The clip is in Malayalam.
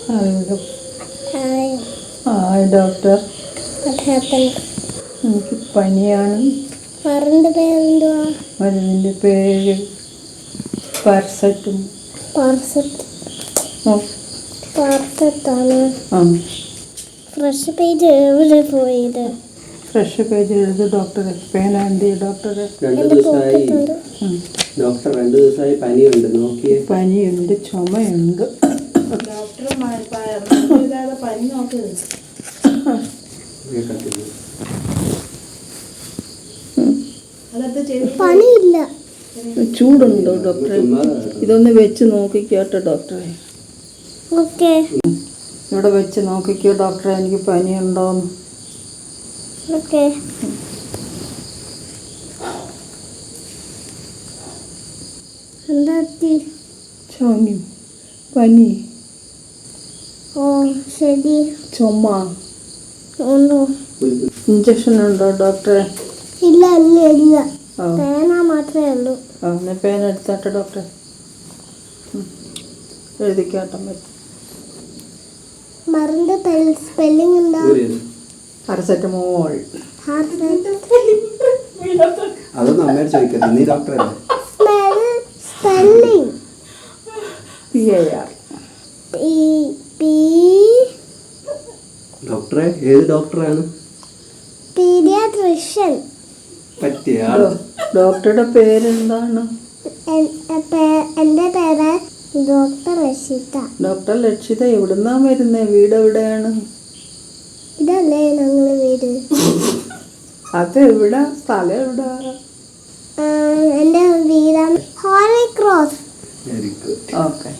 Hello. Hi. Hi, doctor. What happened? എനിക്ക് പനിയാണ്. മരുന്നിന്റെ പേരെന്തുവാ? മരുന്നിൻ്റെ പേര് പാരസെറ്റമോൾ. പാർസെറ്റാണ്. ആ, ഫ്രഷ് പേജ് എവിടെ പോയത്? ഫ്രഷ് പേജ് എഴുതി ഡോക്ടറെ. പേനാന്തി ഡോക്ടറെ. എൻ്റെ പോക്കറ്റുണ്ട്. ഡോക്ടർ 2 ദിവസമായി പനിയുണ്ട്, നോക്കിയേ. പനിയുണ്ട്, ചുമയുണ്ട്. പനി നോക്കരുത്. പനിയില്ല. ചൂടുണ്ടോ ഡോക്ടറെ? ഇതൊന്ന് വെച്ച് നോക്കിക്കോട്ടെ ഡോക്ടറെ. ഓക്കെ. ഇവിടെ വെച്ച് നോക്കിക്കോ ഡോക്ടറെ, എനിക്ക് പനിയുണ്ടോന്ന്. ഓക്കെ. എന്താ ചുമ, പനി, ഓ ശരി. ചുമ. ഉണ്ടോ? ഇഞ്ചക്ഷൻ ഉണ്ടോ ഡോക്ടറെ? ഇല്ല ഇല്ല ഇല്ല. ആ, പേന മാത്രമേ ഉള്ളൂ. ആ, ഞാൻ പേന എടുത്താട്ടെ ഡോക്ടറെ. എഴുതിക്കാട്ടെ. മരുന്നിന്റെ സ്പെല്ലിംഗ് എന്താ? പാരസെറ്റമോൾ. അതൊന്നും അമ്മയോട് ചോദിക്കരുത്, നീ ഡോക്ടറല്ലേ. Spelling PAR. ഡോക്ടറെ, ഏത് ഡോക്ടറാണ് പീഡിയാട്രിഷ്യൻ. പറ്റിയ ആൾ? ഡോക്ടറുടെ പേരെന്താണ്? എൻ്റെ പേര് ഡോക്ടർ രക്ഷിത. ഡോക്ടർ ലക്ഷിത. എവിടുന്നാ വരുന്നത്? വീട് എവിടെയാണ്? ഇതല്ലേ ഞങ്ങളെ വീട്. അത് എവിടെ? സ്ഥലം എവിടെ? എൻ്റെ വീടാണ് Holy Cross. Very good. Okay.